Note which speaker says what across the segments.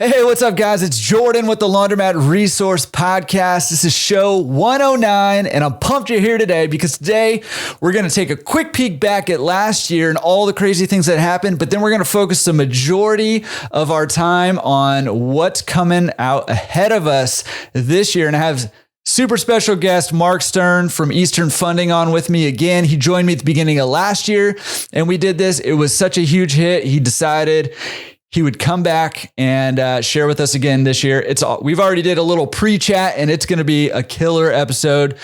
Speaker 1: Hey, what's up, guys? It's Jordan with the Laundromat Resource Podcast. This is show 109, and I'm pumped you're here today because today we're going to take a quick peek back at last year and all the crazy things that happened, but then we're going to focus the majority of our time on what's coming out ahead of us this year. And I have super special guest Marc Stern from Eastern Funding on with me again. He joined me at the beginning of last year, and we did this. It was such a huge hit. He decided he would come back and share with us again this year. We've already did a little pre-chat, and it's going to be a killer episode.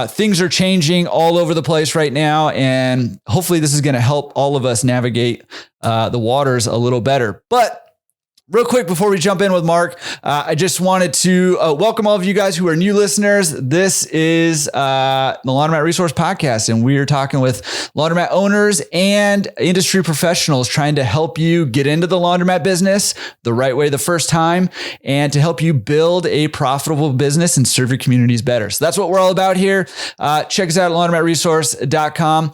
Speaker 1: Things are changing all over the place right now, and hopefully this is going to help all of us navigate the waters a little better. But real quick, before we jump in with Marc, I just wanted to welcome all of you guys who are new listeners. This is the Laundromat Resource Podcast, and we are talking with laundromat owners and industry professionals trying to help you get into the laundromat business the right way the first time and to help you build a profitable business and serve your communities better. So that's what we're all about here. Check us out at laundromatresource.com.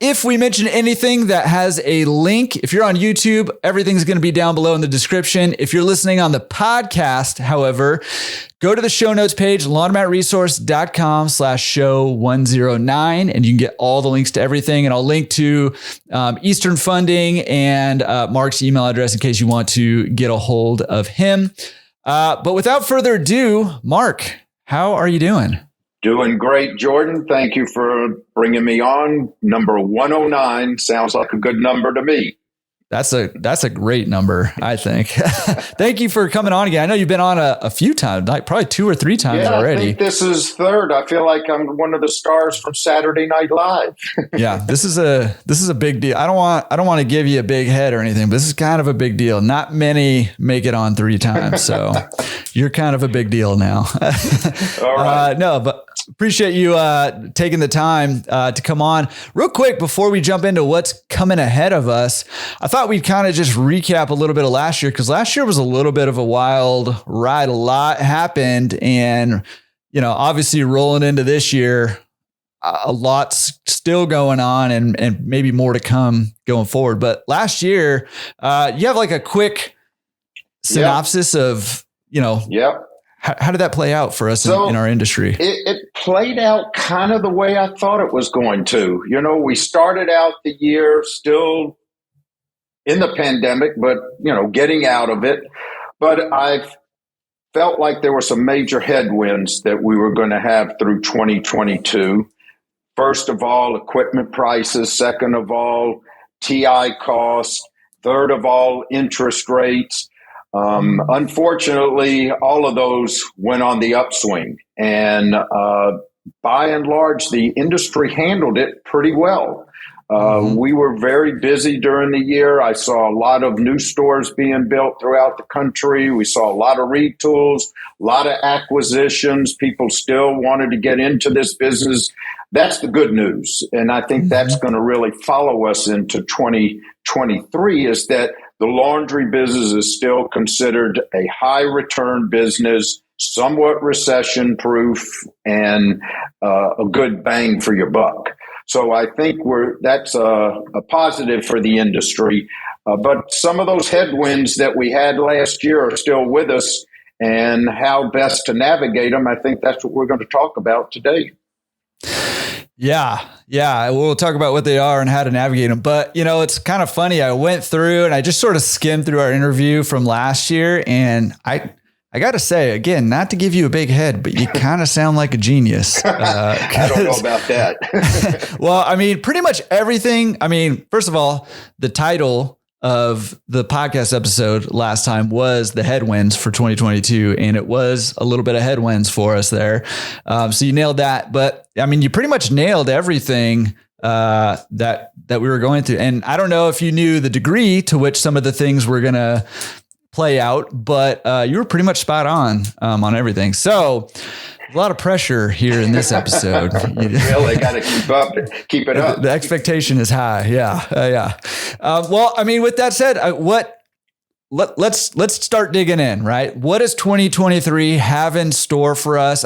Speaker 1: If we mention anything that has a link, if you're on YouTube, everything's going to be down below in the description. If you're listening on the podcast, however, go to the show notes page, laundromatresource.com/show 109, and you can get all the links to everything. And I'll link to Eastern Funding and Marc's email address in case you want to get a hold of him. But without further ado, Marc, how are you doing?
Speaker 2: Doing great, Jordan. Thank you for bringing me on. Number 109 sounds like a good number to me.
Speaker 1: That's a great number, I think. Thank you for coming on again. I know you've been on a few times, like probably 2 or 3 times already.
Speaker 2: I think this is third. I feel like I'm one of the stars from Saturday Night Live.
Speaker 1: Yeah, this is a big deal. I don't want to give you a big head or anything, but this is kind of a big deal. Not many make it on 3 times, so you're kind of a big deal now.
Speaker 2: All right.
Speaker 1: No, but appreciate you taking the time to come on. Real quick, before we jump into what's coming ahead of us, I thought we'd kind of just recap a little bit of last year, because last year was a little bit of a wild ride. A lot happened, and obviously rolling into this year, a lot's still going on, and maybe more to come going forward. But last year, you have like a quick synopsis of how did that play out for us in our industry?
Speaker 2: It played out kind of the way I thought it was going to. We started out the year still in the pandemic, but, getting out of it. But I felt like there were some major headwinds that we were going to have through 2022. First of all, equipment prices. Second of all, TI costs. Third of all, interest rates. Unfortunately, all of those went on the upswing, and by and large, the industry handled it pretty well. We were very busy during the year. I saw a lot of new stores being built throughout the country. We saw a lot of retools, a lot of acquisitions. People still wanted to get into this business. That's the good news. And I think that's going to really follow us into 2023, is that the laundry business is still considered a high return business, somewhat recession proof, and a good bang for your buck. So I think that's a positive for the industry. But some of those headwinds that we had last year are still with us, and how best to navigate them, I think that's what we're going to talk about today.
Speaker 1: Yeah. We'll talk about what they are and how to navigate them. But, it's kind of funny. I went through and I just sort of skimmed through our interview from last year. And I got to say, again, not to give you a big head, but you kind of sound like a genius.
Speaker 2: I don't know about that.
Speaker 1: Well, pretty much everything. First of all, the title of the podcast episode last time was the headwinds for 2022. And it was a little bit of headwinds for us there. So you nailed that. But you pretty much nailed everything that we were going through. And I don't know if you knew the degree to which some of the things were going to play out, but you were pretty much spot on everything. So a lot of pressure here in this episode.
Speaker 2: Really got to keep it up.
Speaker 1: The expectation is high. Yeah. Well, with that said, let's start digging in, right? What does 2023 have in store for us?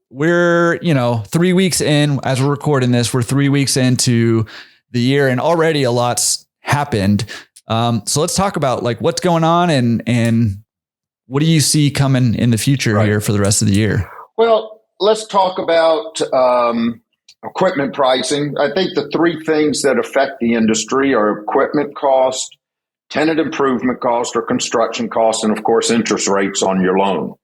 Speaker 1: We're, 3 weeks in, as we're recording this, we're 3 weeks into the year, and already a lot's happened. So let's talk about what's going on and what do you see coming in the future here for the rest of the year?
Speaker 2: Well, let's talk about equipment pricing. I think the three things that affect the industry are equipment cost, tenant improvement cost or construction cost, and of course, interest rates on your loan.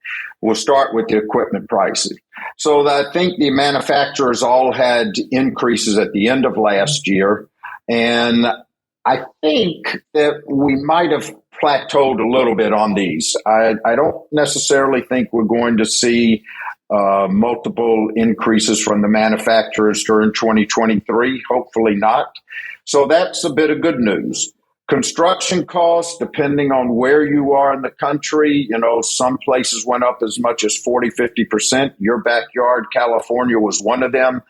Speaker 2: We'll start with the equipment pricing. So I think the manufacturers all had increases at the end of last year. And I think that we might have plateaued a little bit on these. I don't necessarily think we're going to see multiple increases from the manufacturers during 2023. Hopefully not. So that's a bit of good news. Construction costs, depending on where you are in the country, some places went up as much as 40, 50%. Your backyard, California, was one of them.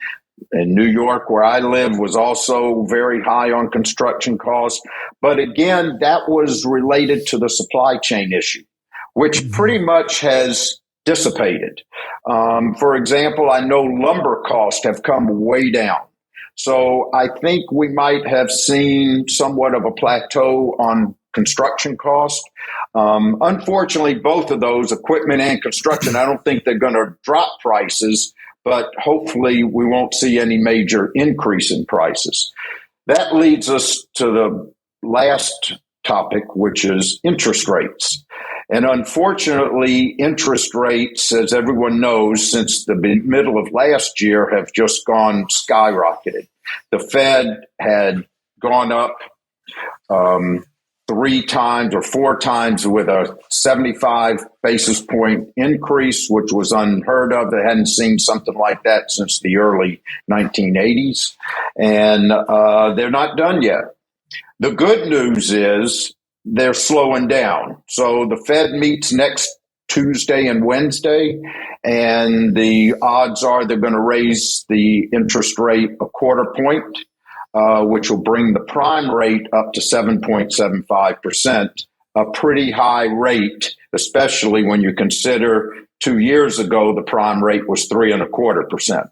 Speaker 2: And New York, where I live, was also very high on construction costs. But again, that was related to the supply chain issue, which pretty much has dissipated. For example, I know lumber costs have come way down. So I think we might have seen somewhat of a plateau on construction cost. Unfortunately, both of those, equipment and construction, I don't think they're going to drop prices, but hopefully we won't see any major increase in prices. That leads us to the last topic, which is interest rates. And unfortunately, interest rates, as everyone knows, since the middle of last year have just gone skyrocketed. The Fed had gone up 3 times or 4 times with a 75 basis point increase, which was unheard of. They hadn't seen something like that since the early 1980s. And they're not done yet. The good news is they're slowing down. So the Fed meets next Tuesday and Wednesday, and the odds are they're going to raise the interest rate a quarter point, which will bring the prime rate up to 7.75%, a pretty high rate, especially when you consider 2 years ago the prime rate was 3.25%.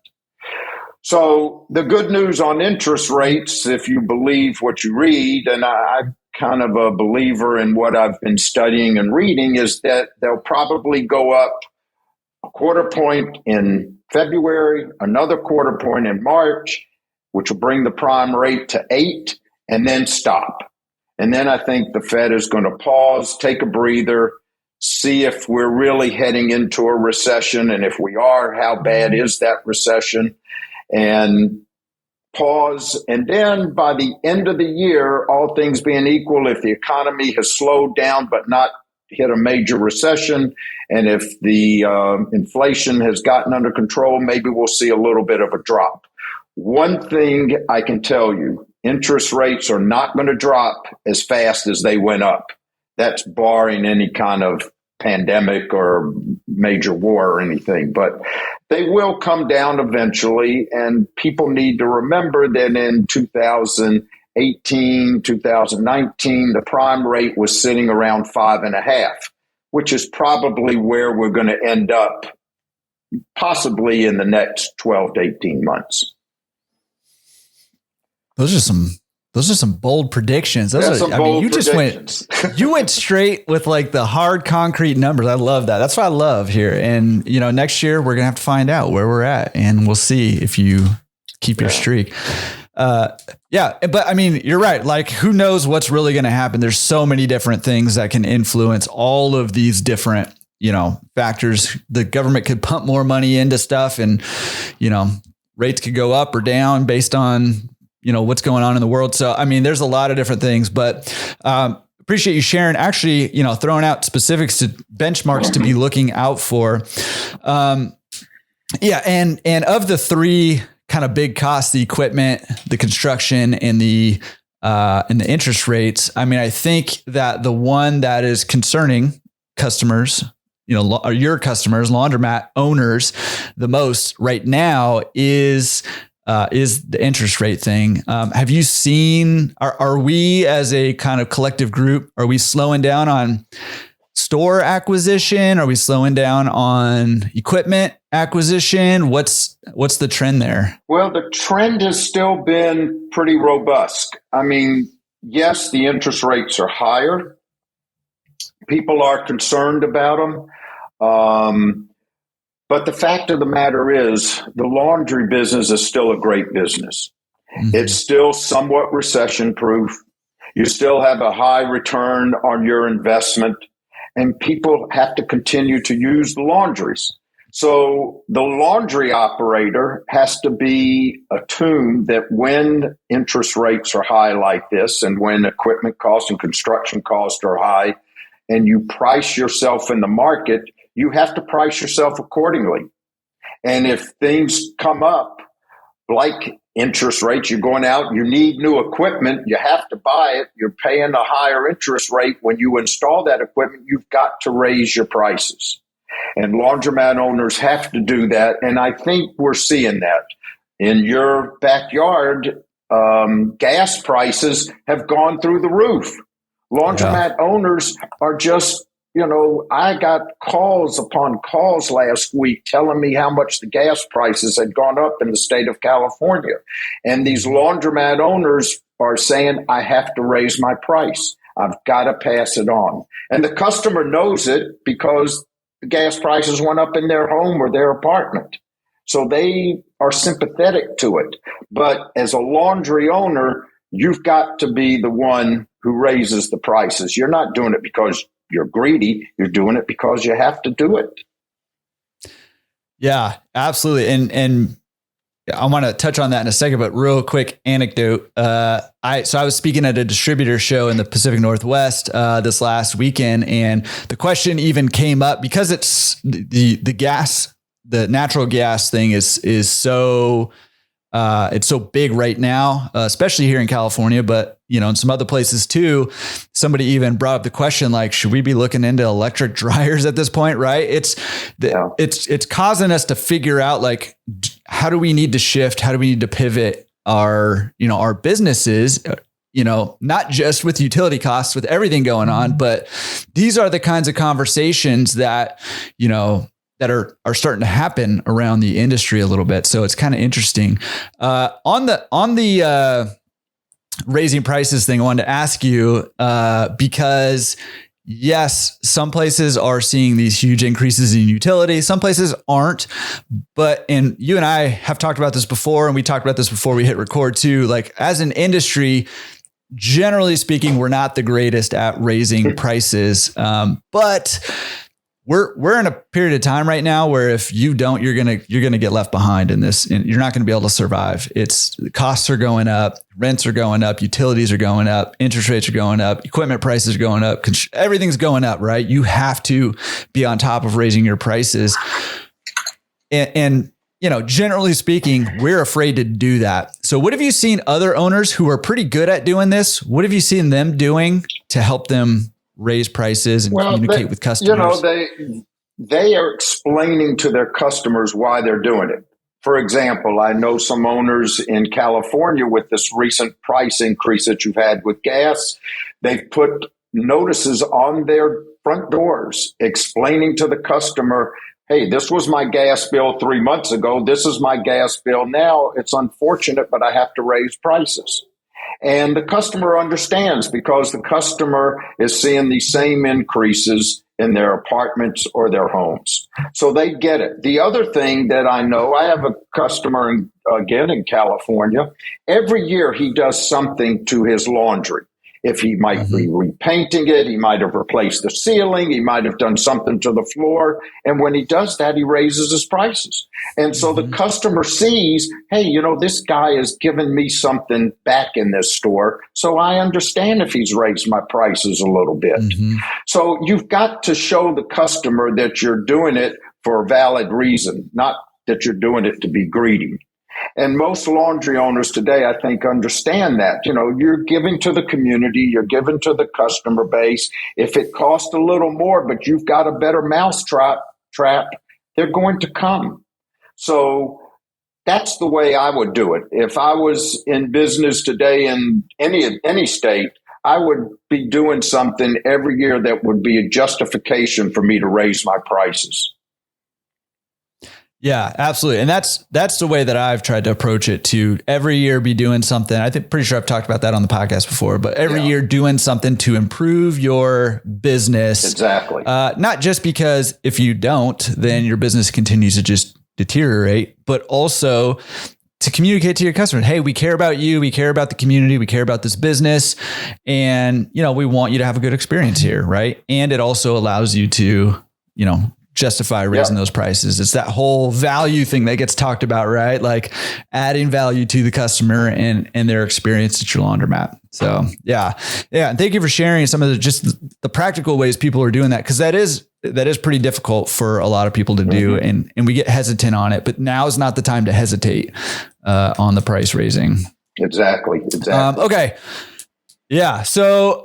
Speaker 2: So the good news on interest rates, if you believe what you read, and I'm kind of a believer in what I've been studying and reading, is that they'll probably go up a quarter point in February, another quarter point in March, which will bring the prime rate to 8 and then stop. And then I think the Fed is going to pause, take a breather, see if we're really heading into a recession. And if we are, how bad is that recession? And pause. And then by the end of the year, all things being equal, if the economy has slowed down but not hit a major recession, and if the inflation has gotten under control, maybe we'll see a little bit of a drop. One thing I can tell you, interest rates are not going to drop as fast as they went up. That's barring any kind of pandemic or major war or anything, but they will come down eventually. And people need to remember that in 2018, 2019, the prime rate was sitting around 5.5, which is probably where we're going to end up possibly in the next 12 to 18 months.
Speaker 1: Those are some bold predictions. You went straight with like the hard concrete numbers. I love that. That's what I love here. And next year we're going to have to find out where we're at, and we'll see if you keep your streak. But I mean, you're right. Like, who knows what's really going to happen? There's so many different things that can influence all of these different, factors. The government could pump more money into stuff, and, rates could go up or down based on, what's going on in the world. So, I mean, there's a lot of different things, but, appreciate you sharing, actually, throwing out specifics to benchmarks to be looking out for. And of the 3 kind of big costs, the equipment, the construction, and the interest rates, I mean, I think that the one that is concerning customers, your customers, laundromat owners, the most right now is the interest rate thing. Have you seen, are we as a kind of collective group, are we slowing down on store acquisition? Are we slowing down on equipment acquisition? What's the trend there?
Speaker 2: Well, the trend has still been pretty robust. I mean, yes, the interest rates are higher, People are concerned about them. But the fact of the matter is, the laundry business is still a great business. Mm-hmm. It's still somewhat recession proof. You still have a high return on your investment, and people have to continue to use the laundries. So the laundry operator has to be attuned that when interest rates are high like this, and when equipment costs and construction costs are high, and you price yourself in the market, you have to price yourself accordingly. And if things come up like interest rates, you're going out, you need new equipment, you have to buy it, you're paying a higher interest rate. When you install that equipment, you've got to raise your prices. And laundromat owners have to do that. And I think we're seeing that. In your backyard, gas prices have gone through the roof. Laundromat owners are just, I got calls upon calls last week telling me how much the gas prices had gone up in the state of California. And these laundromat owners are saying, I have to raise my price. I've got to pass it on. And the customer knows it because the gas prices went up in their home or their apartment. So they are sympathetic to it. But as a laundry owner, you've got to be the one who raises the prices. You're not doing it because you're greedy. You're doing it because you have to do it.
Speaker 1: Yeah, absolutely. And I want to touch on that in a second, but real quick anecdote. I was speaking at a distributor show in the Pacific Northwest this last weekend, and the question even came up because it's the natural gas thing is so it's so big right now, especially here in California, but in some other places too. Somebody even brought up the question, like, should we be looking into electric dryers at this point? Right. It's causing us to figure out, like, how do we need to shift? How do we need to pivot our businesses, not just with utility costs, with everything going on, but these are the kinds of conversations that are starting to happen around the industry a little bit. So it's kind of interesting. On the raising prices thing, I wanted to ask you, because yes, some places are seeing these huge increases in utility. Some places aren't, and you and I have talked about this before, and we talked about this before we hit record too. Like, as an industry, generally speaking, we're not the greatest at raising prices. But we're in a period of time right now where if you don't, you're gonna get left behind in this, and you're not going to be able to survive. The costs are going up, rents are going up, utilities are going up, interest rates are going up, equipment prices are going up, everything's going up, right? You have to be on top of raising your prices, and generally speaking, we're afraid to do that. So what have you seen other owners who are pretty good at doing this? What have you seen them doing to help them raise prices and communicate with customers?
Speaker 2: They are explaining to their customers why they're doing it. For example, I know some owners in California with this recent price increase that you've had with gas, they've put notices on their front doors explaining to the customer, hey, this was my gas bill 3 months ago. This is my gas bill now. It's unfortunate, but I have to raise prices. And the customer understands because the customer is seeing the same increases in their apartments or their homes. So they get it. The other thing that I know, I have a customer, again, in California. Every year he does something to his laundry. If he might be repainting it, he might have replaced the ceiling, he might have done something to the floor. And when he does that, he raises his prices. And so the customer sees, hey, this guy has given me something back in this store. So I understand if he's raised my prices a little bit. So you've got to show the customer that you're doing it for a valid reason, not that you're doing it to be greedy. And most laundry owners today, I think, understand that. You're giving to the community, you're giving to the customer base. If it costs a little more, but you've got a better mousetrap, they're going to come. So that's the way I would do it. If I was in business today in any state, I would be doing something every year that would be a justification for me to raise my prices.
Speaker 1: Yeah, absolutely. And that's the way that I've tried to approach it, to every year be doing something. I think pretty sure I've talked about that on the podcast before, but every year doing something to improve your business.
Speaker 2: Exactly.
Speaker 1: Not just because if you don't, then your business continues to just deteriorate, but also to communicate to your customers, hey, we care about you. We care about the community. We care about this business. And, we want you to have a good experience here. Right. And it also allows you to, justify raising those prices. It's that whole value thing that gets talked about, right? Like adding value to the customer and their experience at your laundromat. So yeah. And thank you for sharing some of the practical ways people are doing that. Cause that is pretty difficult for a lot of people to do. And we get hesitant on it, but now is not the time to hesitate on the price raising.
Speaker 2: Exactly.
Speaker 1: Okay. Yeah. So,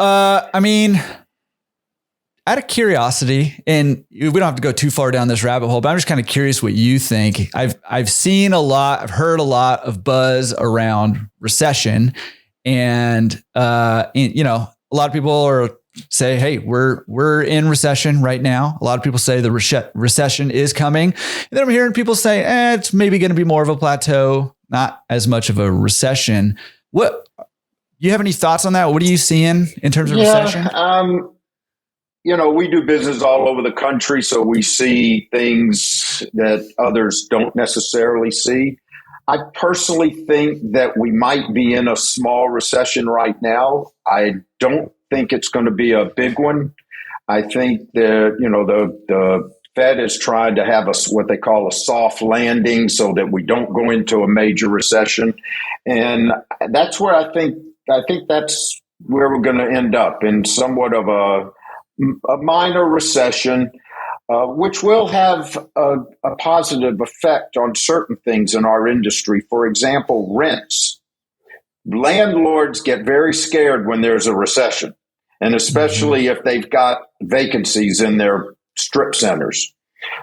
Speaker 1: out of curiosity, and we don't have to go too far down this rabbit hole, but I'm just kind of curious what you think. I've seen a lot, I've heard a lot of buzz around recession, and a lot of people say, hey, we're in recession right now. A lot of people say the recession is coming. And then I'm hearing people say, it's maybe going to be more of a plateau, not as much of a recession. What, you have any thoughts on that? What are you seeing in terms of recession?
Speaker 2: We do business all over the country, so we see things that others don't necessarily see. I personally think that we might be in a small recession right now. I don't think it's going to be a big one. I think that, the Fed is trying to have what they call a soft landing so that we don't go into a major recession. And that's where I think that's where we're going to end up, in somewhat of a minor recession, which will have a positive effect on certain things in our industry. For example, rents. Landlords get very scared when there's a recession, and especially if they've got vacancies in their strip centers.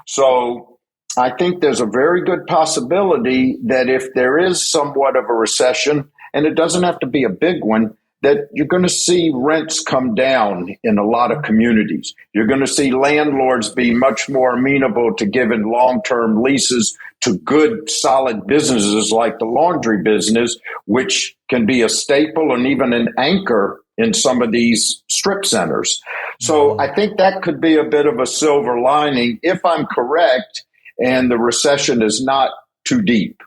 Speaker 2: So I think there's a very good possibility that if there is somewhat of a recession, and it doesn't have to be a big one, that you're going to see rents come down in a lot of communities. You're going to see landlords be much more amenable to giving long-term leases to good, solid businesses like the laundry business, which can be a staple and even an anchor in some of these strip centers. So I think that could be a bit of a silver lining, if I'm correct, and the recession is not too deep.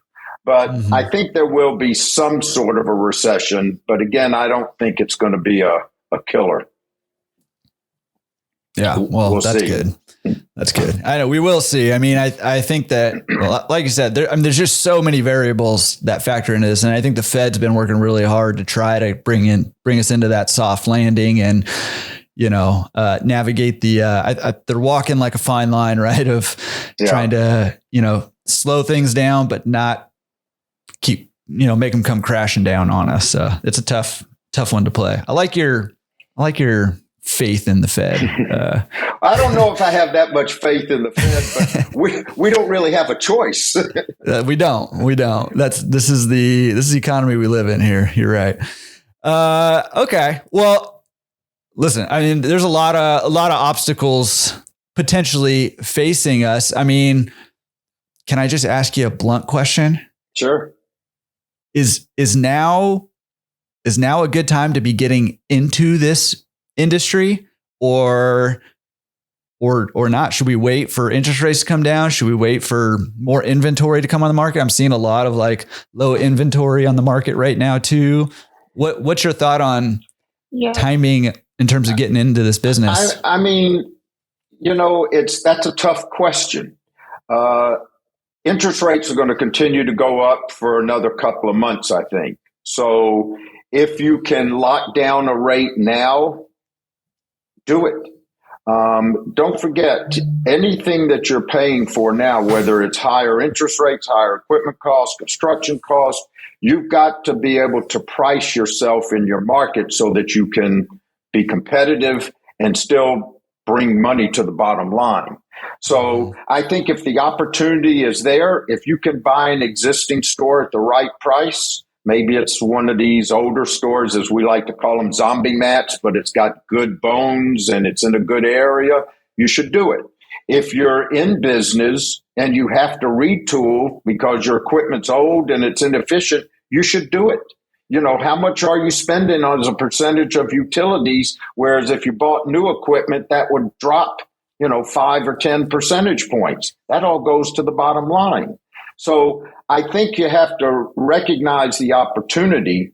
Speaker 2: But I think there will be some sort of a recession. But again, I don't think it's going to be a killer.
Speaker 1: Yeah, well, that's see. Good. That's good. I know we will see. I think that, like you said, there's just so many variables that factor into this. And I think the Fed's been working really hard to try to bring us into that soft landing and, navigate they're walking like a fine line, right? Of trying to, slow things down, but not keep, make them come crashing down on us. So it's a tough one to play. I like your faith in the Fed.
Speaker 2: I don't know if I have that much faith in the Fed, but we don't really have a choice.
Speaker 1: We don't. This is the economy we live in here. You're right. Okay. Well, listen, there's a lot of obstacles potentially facing us. Can I just ask you a blunt question?
Speaker 2: Sure.
Speaker 1: Is now a good time to be getting into this industry, or not? Should we wait for interest rates to come down? Should we wait for more inventory to come on the market? I'm seeing a lot of low inventory on the market right now too. What's your thought on timing in terms of getting into this business?
Speaker 2: That's a tough question. Interest rates are going to continue to go up for another couple of months, I think. So if you can lock down a rate now, do it. Don't forget, anything that you're paying for now, whether it's higher interest rates, higher equipment costs, construction costs, you've got to be able to price yourself in your market so that you can be competitive and still bring money to the bottom line. So I think if the opportunity is there, if you can buy an existing store at the right price, maybe it's one of these older stores, as we like to call them, zombie mats, but it's got good bones and it's in a good area, you should do it. If you're in business and you have to retool because your equipment's old and it's inefficient, you should do it. How much are you spending on as a percentage of utilities? Whereas if you bought new equipment, that would drop, 5 or 10 percentage points. That all goes to the bottom line. So I think you have to recognize the opportunity.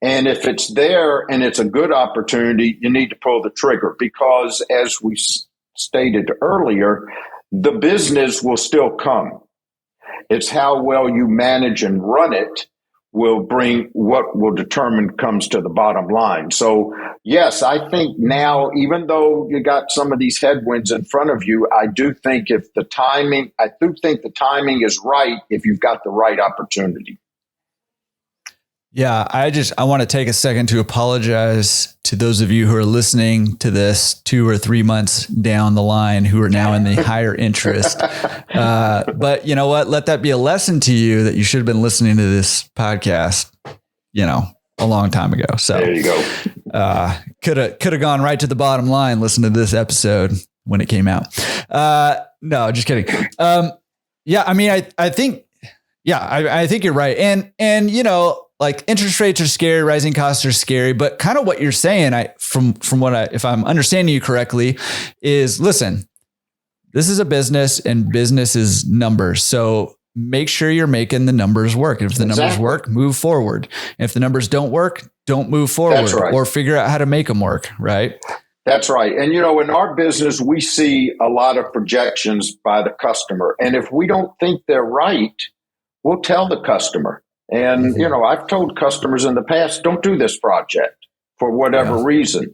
Speaker 2: And if it's there and it's a good opportunity, you need to pull the trigger because, as we stated earlier, the business will still come. It's how well you manage and run it will bring what will determine comes to the bottom line. So, yes, I think now, even though you got some of these headwinds in front of you, I do think the timing is right if you've got the right opportunity.
Speaker 1: Yeah, I want to take a second to apologize to those of you who are listening to this 2 or 3 months down the line who are now in the higher interest. But you know what? Let that be a lesson to you that you should have been listening to this podcast, a long time ago. So
Speaker 2: there you go.
Speaker 1: Could have gone right to the bottom line. Listen to this episode when it came out. No, just kidding. Yeah, I mean, I think you're right. And like interest rates are scary, rising costs are scary, but kind of what you're saying, if I'm understanding you correctly, is listen, this is a business and business is numbers. So make sure you're making the numbers work. If the numbers work, move forward. If the numbers don't work, don't move forward or figure out how to make them work. Right.
Speaker 2: That's right. And, in our business, we see a lot of projections by the customer. And if we don't think they're right, we'll tell the customer. And, I've told customers in the past, don't do this project for whatever reason.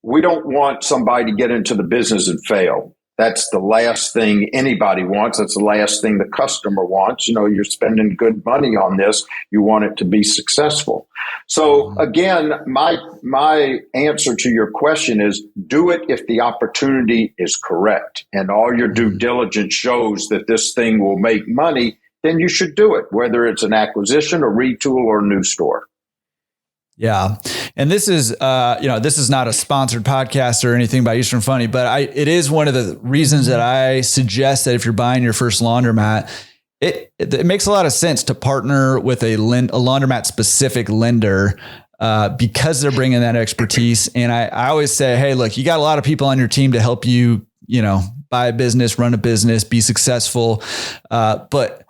Speaker 2: We don't want somebody to get into the business and fail. That's the last thing anybody wants. That's the last thing the customer wants. You're spending good money on this. You want it to be successful. So again, my answer to your question is do it if the opportunity is correct and all your due diligence shows that this thing will make money. Then you should do it, whether it's an acquisition, a retool, or a new store.
Speaker 1: Yeah. And this is, this is not a sponsored podcast or anything by Eastern Funny, but it is one of the reasons that I suggest that if you're buying your first laundromat, it makes a lot of sense to partner with a laundromat specific lender because they're bringing that expertise. And I always say, hey, look, you got a lot of people on your team to help you, buy a business, run a business, be successful. But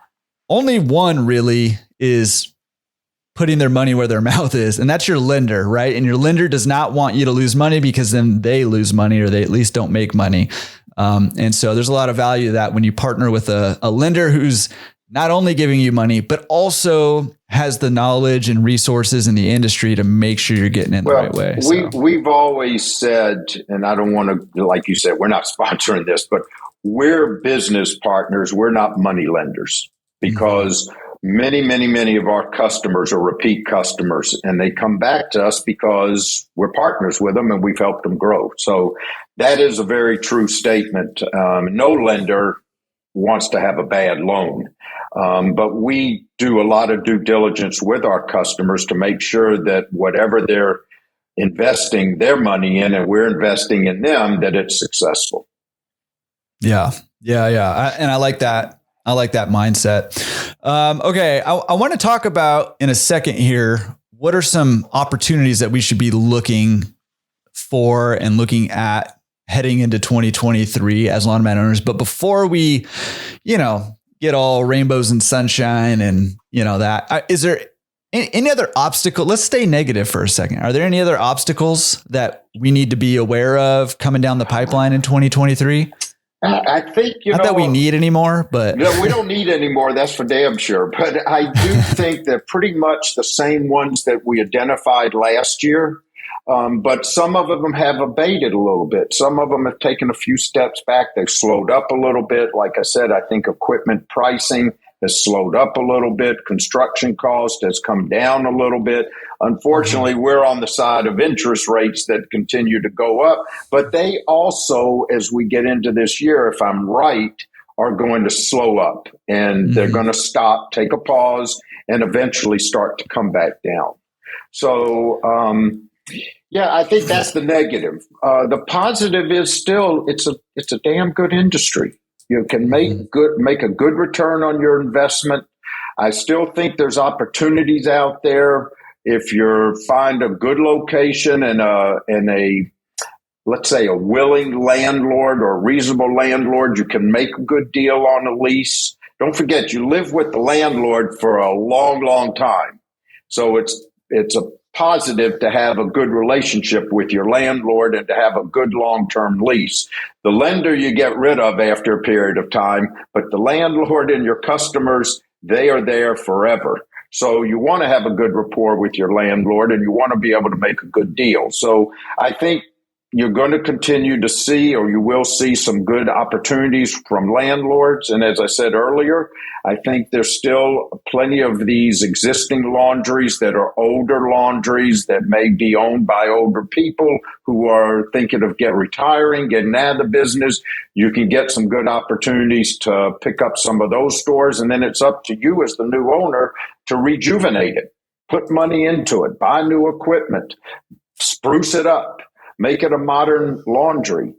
Speaker 1: only one really is putting their money where their mouth is. And that's your lender, right? And your lender does not want you to lose money because then they lose money or they at least don't make money. And so there's a lot of value to that when you partner with a lender who's not only giving you money, but also has the knowledge and resources in the industry to make sure you're getting in the right way.
Speaker 2: We've always said, and I don't want to, like you said, we're not sponsoring this, but we're business partners. We're not money lenders. Because many of our customers are repeat customers and they come back to us because we're partners with them and we've helped them grow. So that is a very true statement. No lender wants to have a bad loan, but we do a lot of due diligence with our customers to make sure that whatever they're investing their money in and we're investing in them, that it's successful.
Speaker 1: Yeah. And I like that. I like that mindset. Okay. I want to talk about in a second here, what are some opportunities that we should be looking for and looking at heading into 2023 as laundromat owners. But before we, get all rainbows and sunshine and, is there any other obstacle? Let's stay negative for a second. Are there any other obstacles that we need to be aware of coming down the pipeline in 2023?
Speaker 2: I think,
Speaker 1: not that we need any more, but
Speaker 2: we don't need any more. That's for damn sure. But I do think they're pretty much the same ones that we identified last year. But some of them have abated a little bit. Some of them have taken a few steps back. They've slowed up a little bit. Like I said, I think equipment pricing has slowed up a little bit. Construction cost has come down a little bit. Unfortunately, we're on the side of interest rates that continue to go up. But they also, as we get into this year, if I'm right, are going to slow up. And they're going to stop, take a pause, and eventually start to come back down. So Yeah, I think that's the negative. The positive is still it's a damn good industry. You can make a good return on your investment. I still think there's opportunities out there if you find a good location and a let's say a willing landlord or a reasonable landlord. You can make a good deal on a lease. Don't forget, you live with the landlord for a long, long time, so it's a positive to have a good relationship with your landlord and to have a good long-term lease. The lender you get rid of after a period of time, but the landlord and your customers, they are there forever. So you want to have a good rapport with your landlord and you want to be able to make a good deal. So I think you're going to continue to see, or you will see, some good opportunities from landlords. And as I said earlier, I think there's still plenty of these existing laundries that are older laundries that may be owned by older people who are thinking of retiring, getting out of the business. You can get some good opportunities to pick up some of those stores. And then it's up to you as the new owner to rejuvenate it, put money into it, buy new equipment, spruce it up, make it a modern laundry.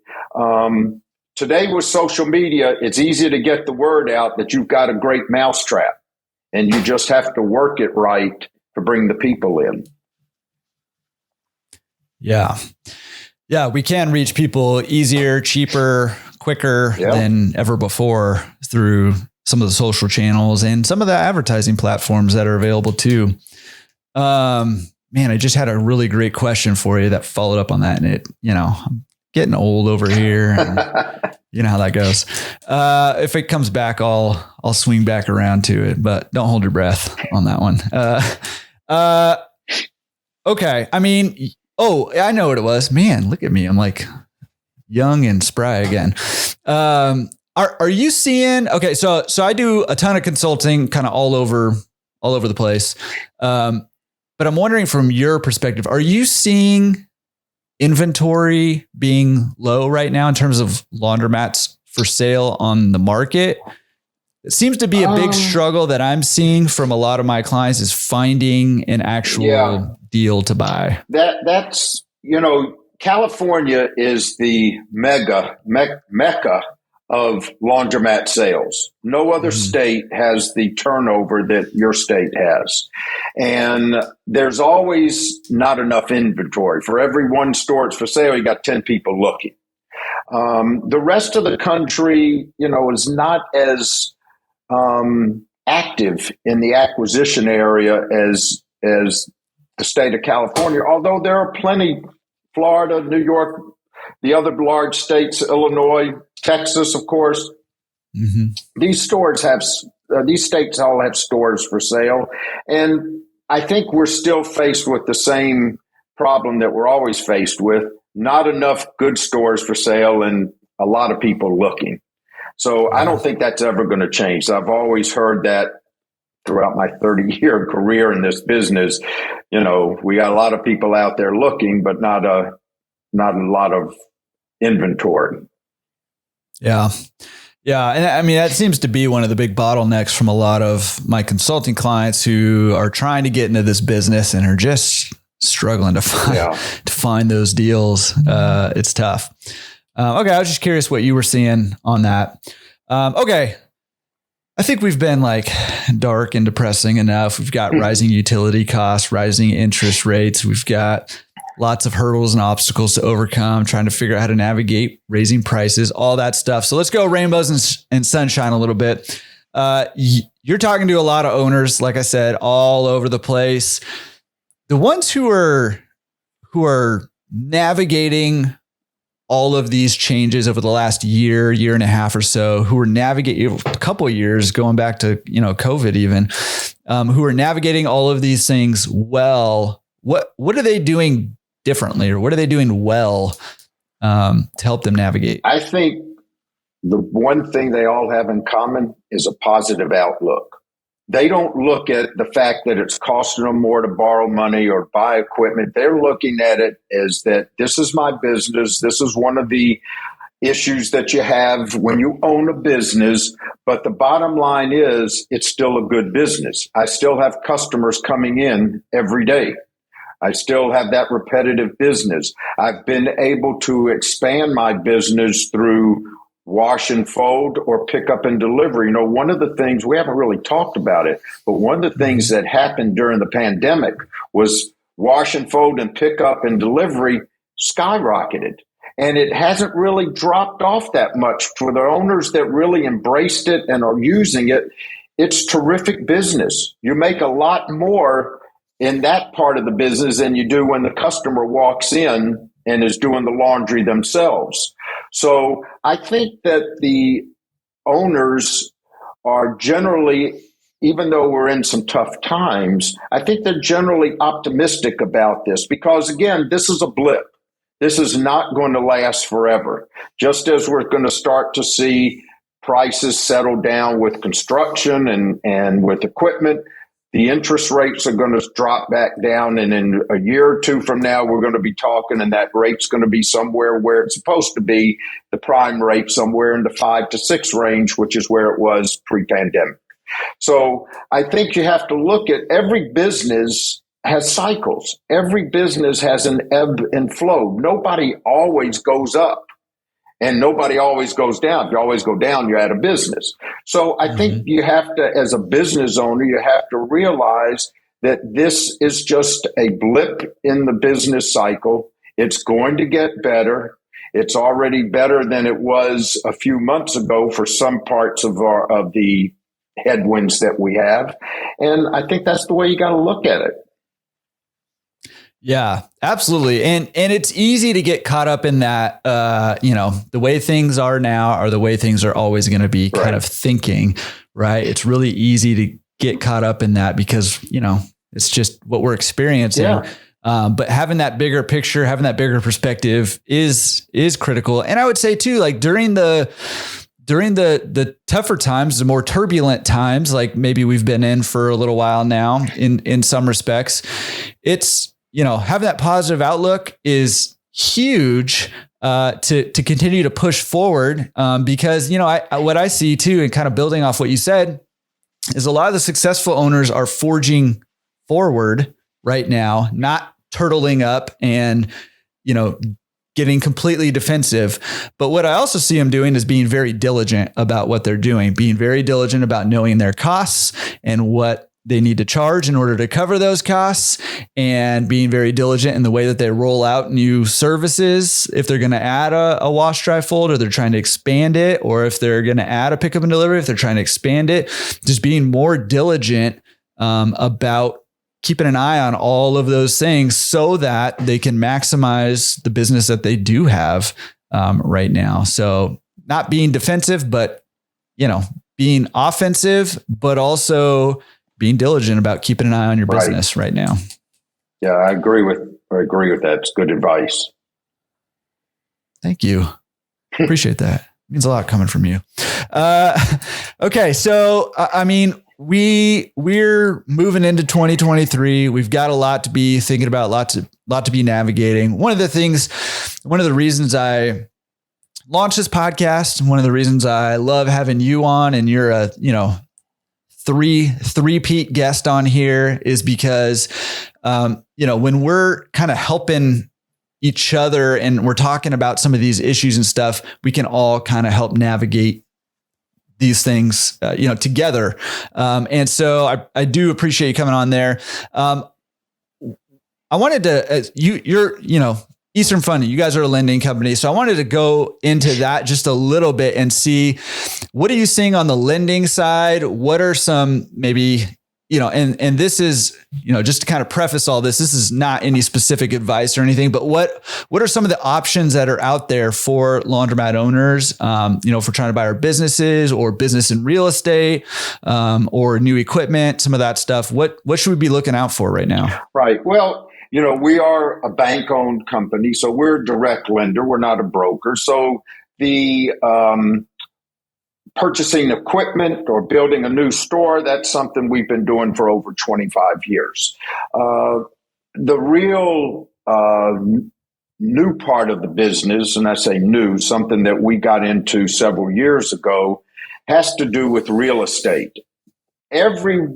Speaker 2: Today with social media, it's easy to get the word out that you've got a great mousetrap, and you just have to work it right to bring the people in.
Speaker 1: Yeah. Yeah, we can reach people easier, cheaper, quicker than ever before through some of the social channels and some of the advertising platforms that are available too. Man, I just had a really great question for you that followed up on that. And I'm getting old over here. And you know how that goes. If it comes back, I'll swing back around to it, but don't hold your breath on that one. Okay. I mean, I know what it was. Man, look at me. I'm like young and spry again. Are you seeing, okay. So I do a ton of consulting kind of all over the place. But I'm wondering from your perspective, are you seeing inventory being low right now in terms of laundromats for sale on the market? It seems to be a big struggle that I'm seeing from a lot of my clients is finding an actual deal to buy.
Speaker 2: That's, California is the mecca of laundromat sales. No other state has the turnover that your state has. And there's always not enough inventory. For every one store it's for sale, you got 10 people looking. The rest of the country, is not as active in the acquisition area as the state of California, although there are plenty, Florida, New York, the other large states, Illinois, Texas, of course. These states all have stores for sale. And I think we're still faced with the same problem that we're always faced with. Not enough good stores for sale and a lot of people looking. So I don't think that's ever going to change. I've always heard that throughout my 30-year career in this business. We got a lot of people out there looking, but not a lot of inventory.
Speaker 1: Yeah. Yeah. And I mean, that seems to be one of the big bottlenecks from a lot of my consulting clients who are trying to get into this business and are just struggling to find those deals. It's tough. Okay. I was just curious what you were seeing on that. Okay. I think we've been like dark and depressing enough. We've got rising utility costs, rising interest rates. We've got lots of hurdles and obstacles to overcome, trying to figure out how to navigate raising prices, all that stuff. So let's go rainbows and sunshine a little bit. You're talking to a lot of owners, like I said, all over the place. The ones who are navigating all of these changes over the last year and a half or so, who are navigating a couple of years, going back to, COVID even, who are navigating all of these things well, what are they doing differently, or what are they doing well to help them navigate?
Speaker 2: I think the one thing they all have in common is a positive outlook. They don't look at the fact that it's costing them more to borrow money or buy equipment. They're looking at it as that this is my business. This is one of the issues that you have when you own a business. But the bottom line is it's still a good business. I still have customers coming in every day. I still have that repetitive business. I've been able to expand my business through wash and fold or pick up and deliver. You know, one of the things, we haven't really talked about it, but one of the things that happened during the pandemic was wash and fold and pick up and delivery skyrocketed. And it hasn't really dropped off that much for the owners that really embraced it and are using it. It's terrific business. You make a lot more in that part of the business than you do when the customer walks in and is doing the laundry themselves. So I think that the owners are generally, even though we're in some tough times, I think they're generally optimistic about this because, again, this is a blip. This is not going to last forever. Just as we're going to start to see prices settle down with construction and with equipment, the interest rates are going to drop back down. And in a year or two from now, we're going to be talking, and that rate's going to be somewhere where it's supposed to be, the prime rate somewhere in the 5 to 6 range, which is where it was pre-pandemic. So I think you have to look at every business has cycles. Every business has an ebb and flow. Nobody always goes up and nobody always goes down. If you always go down, you're out of business. So I think you have to, as a business owner, you have to realize that this is just a blip in the business cycle. It's going to get better. It's already better than it was a few months ago for some parts of the headwinds that we have. And I think that's the way you got to look at it.
Speaker 1: Yeah, absolutely. And it's easy to get caught up in that, the way things are now are the way things are always going to be kind of thinking, right? It's really easy to get caught up in that because, it's just what we're experiencing. Yeah. But having that bigger picture, having that bigger perspective is critical. And I would say too, like during the tougher times, the more turbulent times, like maybe we've been in for a little while now in some respects, it's, having that positive outlook is huge to continue to push forward because, what I see too, and kind of building off what you said, is a lot of the successful owners are forging forward right now, not turtling up and, getting completely defensive. But what I also see them doing is being very diligent about what they're doing, being very diligent about knowing their costs and what they need to charge in order to cover those costs, and being very diligent in the way that they roll out new services. If they're going to add a wash, dry, fold, or they're trying to expand it, or if they're going to add a pickup and delivery, if they're trying to expand it, just being more diligent about keeping an eye on all of those things so that they can maximize the business that they do have right now. So not being defensive, but, being offensive, but also being diligent about keeping an eye on your business right now.
Speaker 2: Yeah, I agree with that. It's good advice.
Speaker 1: Thank you. Appreciate that. It means a lot coming from you. Okay. So, we're moving into 2023. We've got a lot to be thinking about, lot to be navigating. One of the reasons I launched this podcast, one of the reasons I love having you on, and you're a, three-peat guest on here, is because, when we're kind of helping each other and we're talking about some of these issues and stuff, we can all kind of help navigate these things, together. And so I do appreciate you coming on there. I wanted to, you're Eastern Funding, you guys are a lending company. So I wanted to go into that just a little bit and see, what are you seeing on the lending side? What are some maybe, and this is, just to kind of preface all this is not any specific advice or anything, but what are some of the options that are out there for laundromat owners, for trying to buy our businesses or business in real estate, or new equipment, some of that stuff. What should we be looking out for right now?
Speaker 2: Right. Well, we are a bank-owned company, so we're a direct lender. We're not a broker. So the purchasing equipment or building a new store, that's something we've been doing for over 25 years. The real new part of the business, and I say new, something that we got into several years ago, has to do with real estate. Every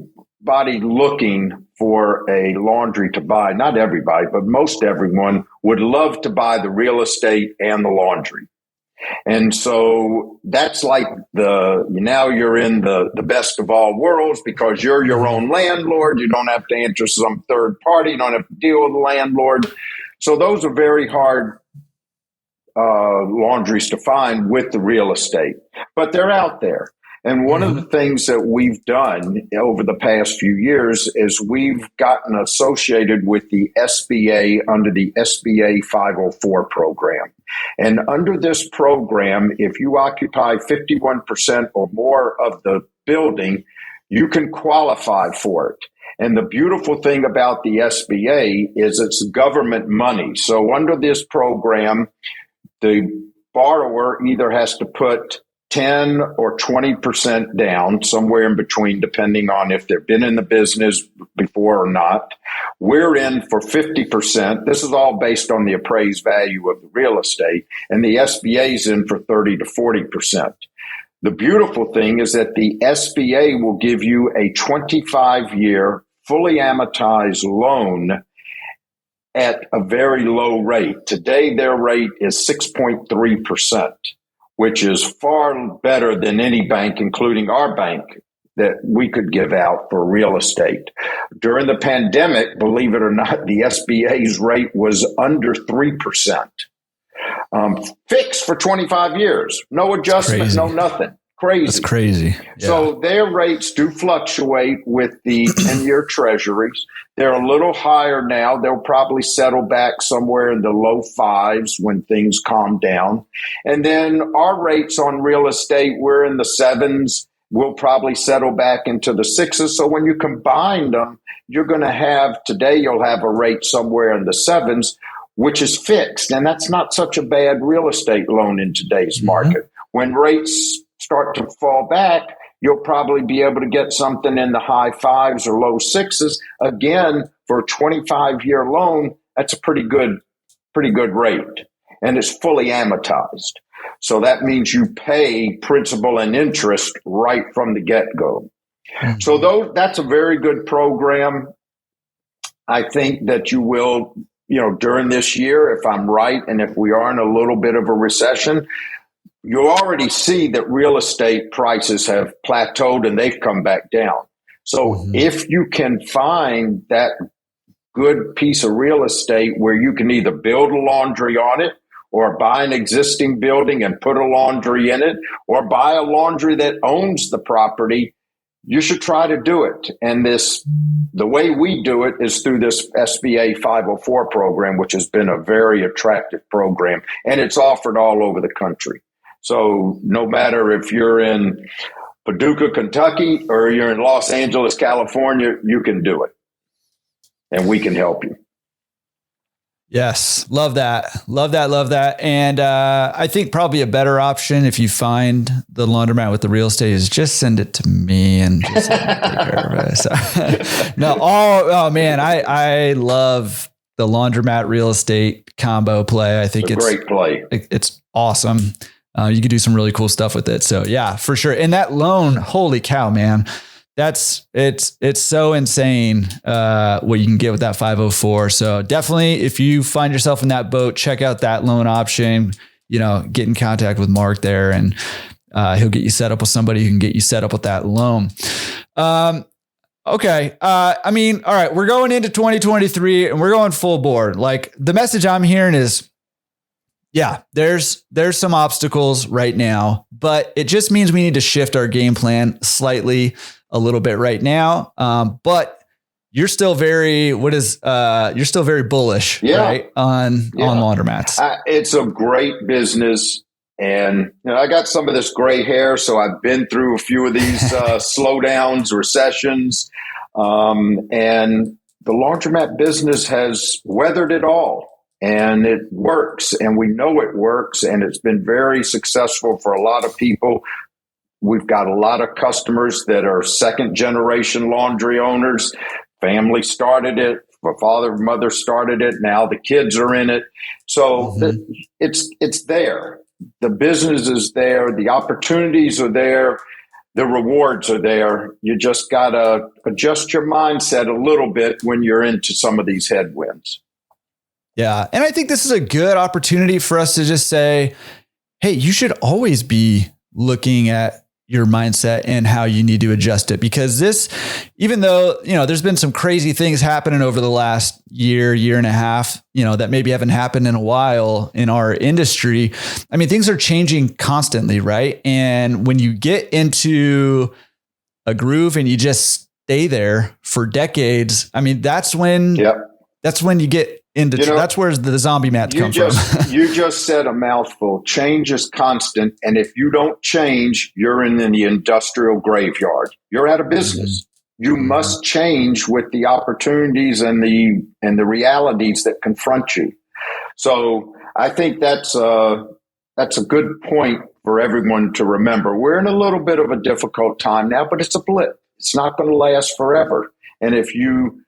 Speaker 2: everybody looking for a laundry to buy, not everybody, but most everyone would love to buy the real estate and the laundry. And so that's like now you're in the best of all worlds because you're your own landlord. You don't have to answer some third party. You don't have to deal with the landlord. So those are very hard laundries to find with the real estate, but they're out there. And one of the things that we've done over the past few years is we've gotten associated with the SBA under the SBA 504 program. And under this program, if you occupy 51% or more of the building, you can qualify for it. And the beautiful thing about the SBA is it's government money. So under this program, the borrower either has to put 10 or 20% down, somewhere in between, depending on if they've been in the business before or not. We're in for 50%. This is all based on the appraised value of the real estate, and the SBA is in for 30 to 40%. The beautiful thing is that the SBA will give you a 25-year fully amortized loan at a very low rate. Today, their rate is 6.3%. which is far better than any bank, including our bank, that we could give out for real estate. During the pandemic, believe it or not, the SBA's rate was under 3%. Fixed for 25 years. No adjustment, no nothing. Crazy.
Speaker 1: That's crazy.
Speaker 2: Yeah. So their rates do fluctuate with the 10-year treasuries. They're a little higher now. They'll probably settle back somewhere in the low fives when things calm down. And then our rates on real estate, we're in the sevens. We'll probably settle back into the sixes. So when you combine them, you're going to have, today you'll have a rate somewhere in the sevens, which is fixed. And that's not such a bad real estate loan in today's market. When rates start to fall back, you'll probably be able to get something in the high fives or low sixes. Again, for a 25-year loan, that's a pretty good rate. And it's fully amortized. So that means you pay principal and interest right from the get-go. So that's a very good program. I think that you will, during this year, if I'm right, and if we are in a little bit of a recession, you already see that real estate prices have plateaued and they've come back down. So if you can find that good piece of real estate where you can either build a laundry on it or buy an existing building and put a laundry in it or buy a laundry that owns the property, you should try to do it. And the way we do it is through this SBA 504 program, which has been a very attractive program, and it's offered all over the country. So no matter if you're in Paducah, Kentucky, or you're in Los Angeles, California, you can do it. And we can help you.
Speaker 1: Yes. Love that. Love that. Love that. And I think probably a better option if you find the laundromat with the real estate is just send it to me and just take care of it. So, no. Oh man. I love the laundromat real estate combo play. I think it's a great play. It's awesome. You could do some really cool stuff with it. So yeah, for sure. And that loan, holy cow, man, it's so insane, what you can get with that 504. So definitely if you find yourself in that boat, check out that loan option, get in contact with Mark there and, he'll get you set up with somebody who can get you set up with that loan. Okay. All right, we're going into 2023 and we're going full board. Like the message I'm hearing is, yeah, there's some obstacles right now, but it just means we need to shift our game plan slightly a little bit right now. But you're still very, you're still very bullish, right? On laundromats. It's a great business. And I got some of this gray hair, so I've been through a few of these slowdowns, recessions. And the laundromat business has weathered it all. And it works, and we know it works, and it's been very successful for a lot of people. We've got a lot of customers that are second-generation laundry owners. Family started it, my father and mother started it, now the kids are in it. So it's there. The business is there. The opportunities are there.
Speaker 2: the rewards are there. You just got to adjust your mindset a little bit when you're into some of these headwinds.
Speaker 1: Yeah. And I think this is a good opportunity for us to just say, hey, you should always be looking at your mindset and how you need to adjust it, because this, even though, there's been some crazy things happening over the last year and a half, that maybe haven't happened in a while in our industry. I mean, things are changing constantly, right? And when you get into a groove and you just stay there for decades, I mean, that's when you get into, that's where the zombie mats come from.
Speaker 2: You just said a mouthful. Change is constant. And if you don't change, you're in the industrial graveyard. You're out of business. You must change with the opportunities and the realities that confront you. So I think that's a good point for everyone to remember. We're in a little bit of a difficult time now, but it's a blip. It's not going to last forever. And if you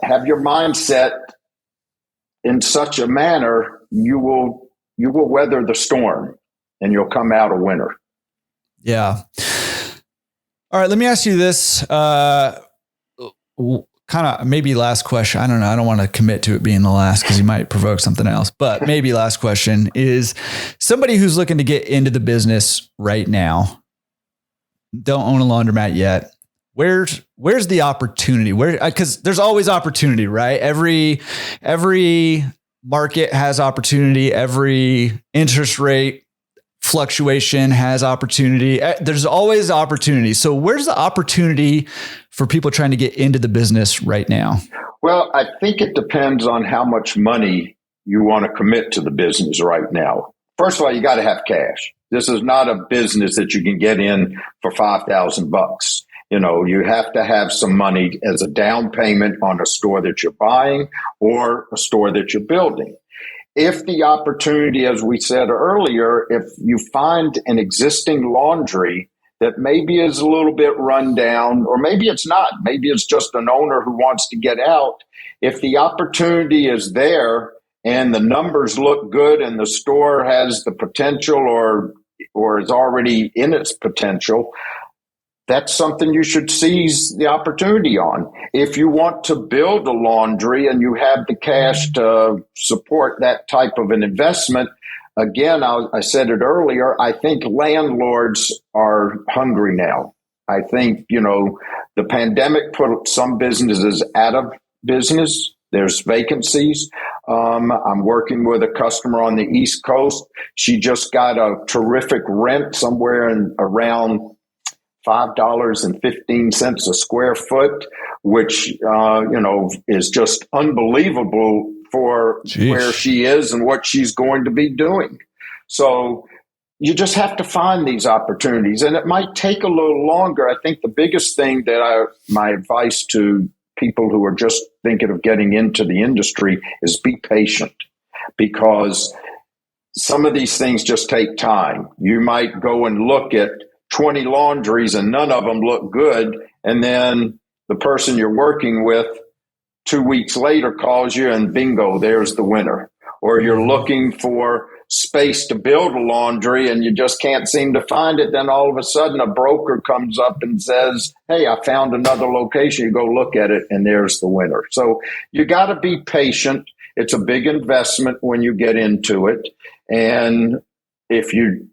Speaker 2: have your mindset in such a manner, you will weather the storm and you'll come out a winner.
Speaker 1: Yeah. All right. Let me ask you this, kind of maybe last question. I don't know. I don't want to commit to it being the last because you might provoke something else, but maybe last question is somebody who's looking to get into the business right now, don't own a laundromat yet. Where's the opportunity? Because there's always opportunity, right? Every market has opportunity. Every interest rate fluctuation has opportunity. There's always opportunity. So where's the opportunity for people trying to get into the business right now?
Speaker 2: Well, I think it depends on how much money you want to commit to the business right now. First of all, you got to have cash. This is not a business that you can get in for $5,000. You have to have some money as a down payment on a store that you're buying or a store that you're building. If the opportunity, as we said earlier, if you find an existing laundry that maybe is a little bit run down, or maybe it's not, maybe it's just an owner who wants to get out. If the opportunity is there and the numbers look good and the store has the potential or is already in its potential, that's something you should seize the opportunity on. If you want to build a laundry and you have the cash to support that type of an investment, again, I said it earlier, I think landlords are hungry now. I think, the pandemic put some businesses out of business. There's vacancies. I'm working with a customer on the East Coast. She just got a terrific rent somewhere around $5.15 a square foot, which, is just unbelievable for where she is and what she's going to be doing. So you just have to find these opportunities, and it might take a little longer. I think the biggest thing my advice to people who are just thinking of getting into the industry is be patient, because some of these things just take time. You might go and look at 20 laundries and none of them look good. And then the person you're working with 2 weeks later calls you and bingo, there's the winner. Or you're looking for space to build a laundry and you just can't seem to find it. Then all of a sudden a broker comes up and says, hey, I found another location. You go look at it and there's the winner. So you got to be patient. It's a big investment when you get into it. And if you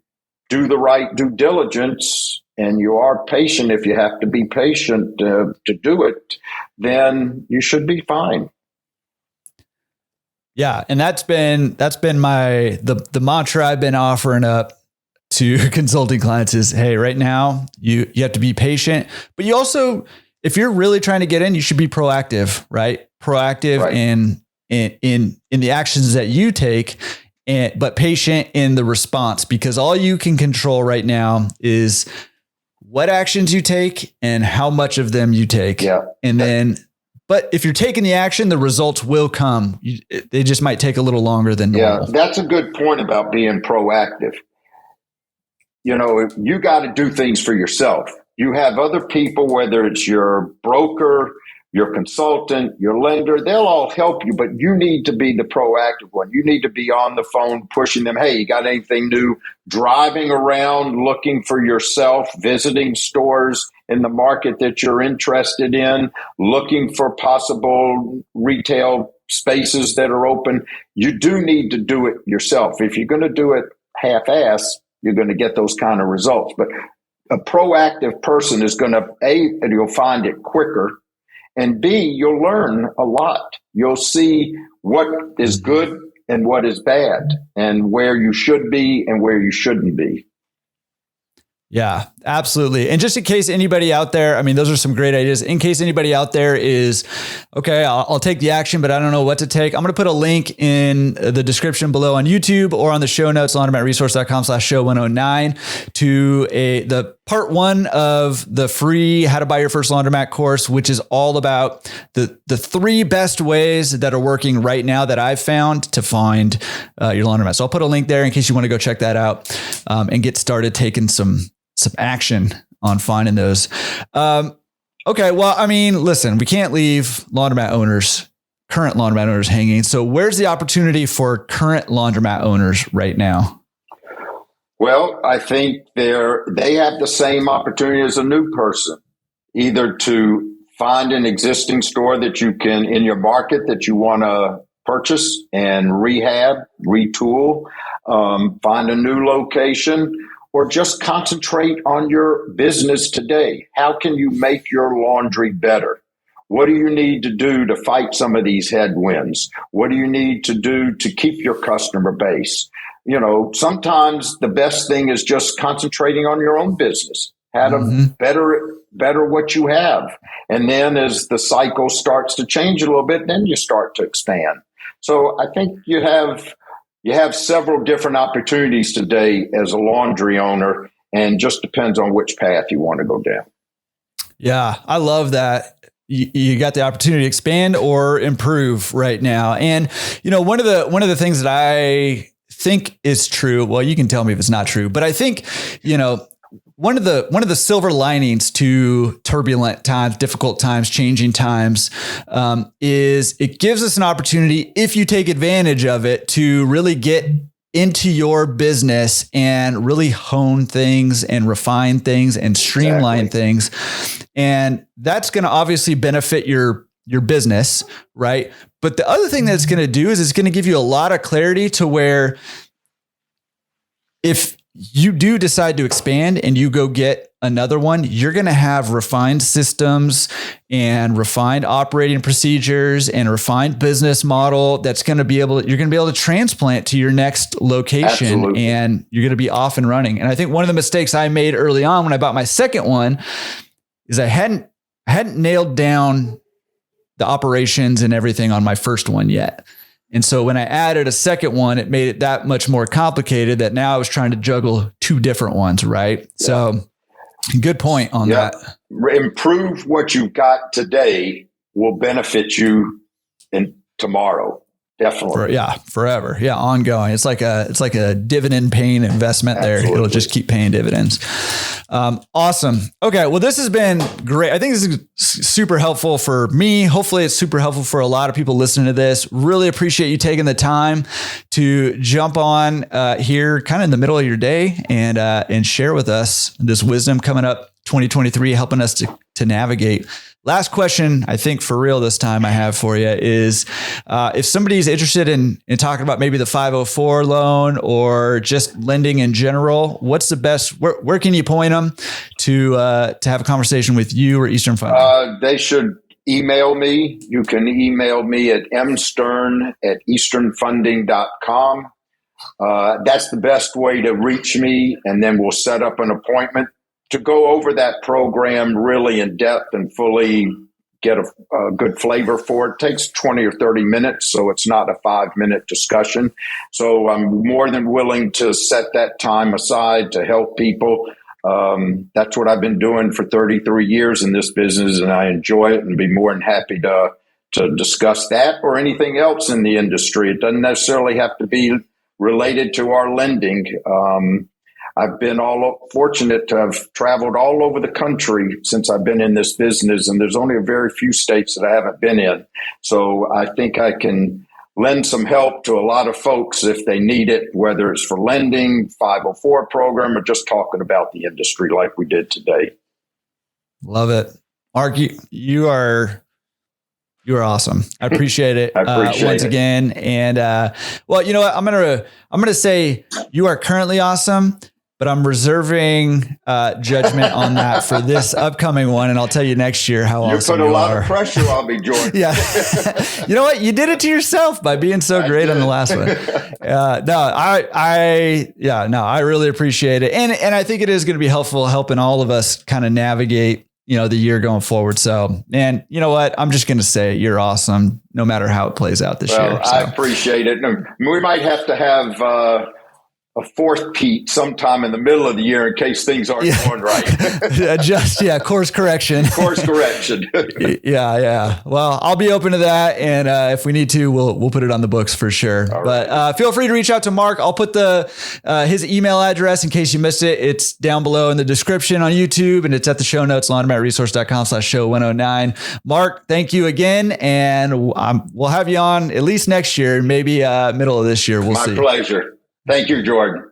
Speaker 2: do the right due diligence and you are patient, if you have to be patient to do it, then you should be fine.
Speaker 1: Yeah. And that's been the mantra I've been offering up to consulting clients is, hey, right now you have to be patient, but you also, if you're really trying to get in, you should be proactive, right? Proactive in the actions that you take, but patient in the response, because all you can control right now is what actions you take and how much of them you take.
Speaker 2: Yeah.
Speaker 1: And then, but if you're taking the action, the results will come. They just might take a little longer than normal.
Speaker 2: Yeah, that's a good point about being proactive. You got to do things for yourself. You have other people, whether it's your broker, your consultant, your lender, they'll all help you, but you need to be the proactive one. You need to be on the phone pushing them. Hey, you got anything new? Driving around, looking for yourself, visiting stores in the market that you're interested in, looking for possible retail spaces that are open. You do need to do it yourself. If you're going to do it half-ass, you're going to get those kind of results. But a proactive person is going to, A, you'll find it quicker, and B, you'll learn a lot. You'll see what is good and what is bad, and where you should be and where you shouldn't be.
Speaker 1: Yeah, absolutely. And just in case anybody out there, I mean, those are some great ideas. In case anybody out there is, okay, I'll take the action, but I don't know what to take. I'm going to put a link in the description below on YouTube or on the show notes, laundromatresource.com/show109 to the part 1 of the free How to Buy Your First Laundromat course, which is all about the 3 best ways that are working right now that I've found to find your laundromat. So I'll put a link there in case you want to go check that out and get started taking some action on finding those. Okay. Well, I mean, listen, we can't leave current laundromat owners hanging. So where's the opportunity for current laundromat owners right now?
Speaker 2: Well, I think they have the same opportunity as a new person, either to find an existing store that you can in your market that you want to purchase and rehab, retool, find a new location, or just concentrate on your business today. How can you make your laundry better? What do you need to do to fight some of these headwinds? What do you need to do to keep your customer base? You know, sometimes the best thing is just concentrating on your own business. How to better what you have. And then as the cycle starts to change a little bit, then you start to expand. So I think you have several different opportunities today as a laundry owner, and just depends on which path you want to go down.
Speaker 1: Yeah, I love that. You got the opportunity to expand or improve right now. And, you know, one of the things that I think is true, well, you can tell me if it's not true, but I think, you know, one of the silver linings to turbulent times, difficult times, changing times, is it gives us an opportunity, if you take advantage of it, to really get into your business and really hone things and refine things and streamline things. And that's going to obviously benefit your business, right? But the other thing that it's going to do is it's going to give you a lot of clarity to where if you do decide to expand and you go get another one, you're going to have refined systems and refined operating procedures and a refined business model that's going to be you're going to be able to transplant to your next location. Absolutely. And you're going to be off and running. And I think one of the mistakes I made early on when I bought my second one is I hadn't nailed down the operations and everything on my first one yet. And so when I added a second one, it made it that much more complicated that now I was trying to juggle 2 different ones, right? Yeah. So good point on that.
Speaker 2: Improve what you've got today will benefit you in tomorrow. Definitely.
Speaker 1: Forever. Yeah. Ongoing. It's like a dividend paying investment. Absolutely. There. It'll just keep paying dividends. Awesome. Okay. Well, this has been great. I think this is super helpful for me. Hopefully it's super helpful for a lot of people listening to this. Really appreciate you taking the time to jump on here kind of in the middle of your day and share with us this wisdom coming up 2023, helping us to navigate. Last question, I think for real this time I have for you is if somebody's interested in talking about maybe the 504 loan or just lending in general, what's the best, where can you point them to have a conversation with you or Eastern Funding?
Speaker 2: They should email me. You can email me at mstern@easternfunding.com. That's the best way to reach me, and then we'll set up an appointment to go over that program really in depth and fully get a good flavor for it. It takes 20 or 30 minutes, so it's not a 5-minute discussion. So I'm more than willing to set that time aside to help people. That's what I've been doing for 33 years in this business, and I enjoy it and be more than happy to discuss that or anything else in the industry. It doesn't necessarily have to be related to our lending. I've been fortunate to have traveled all over the country since I've been in this business, and there's only a very few states that I haven't been in. So I think I can lend some help to a lot of folks if they need it, whether it's for lending, 504 program, or just talking about the industry like we did today.
Speaker 1: Love it. Marc, you are awesome. I appreciate it.
Speaker 2: I appreciate
Speaker 1: once
Speaker 2: it.
Speaker 1: again. And well, you know what? I'm gonna say you are currently awesome, but I'm reserving judgment on that for this upcoming one, and I'll tell you next year how awesome you are.
Speaker 2: You put a lot of pressure on me, Jordan.
Speaker 1: Yeah. You know what? You did it to yourself by being so great on the last one. I really appreciate it. And I think it is going to be helping all of us kind of navigate, the year going forward. So, man, you know what? I'm just going to say you're awesome no matter how it plays out this year. So.
Speaker 2: I appreciate it. We might have to have a fourth Pete sometime in the middle of the year in case things aren't going right.
Speaker 1: Course correction.
Speaker 2: Course correction.
Speaker 1: Yeah. Well, I'll be open to that. And if we need to, we'll put it on the books for sure. All but right. Feel free to reach out to Marc. I'll put his email address in case you missed it. It's down below in the description on YouTube, and it's at the show notes, laundromatresource.com/show109. Marc, thank you again. And we'll have you on at least next year, maybe middle of this year. We'll see.
Speaker 2: My pleasure. Thank you, Jordan.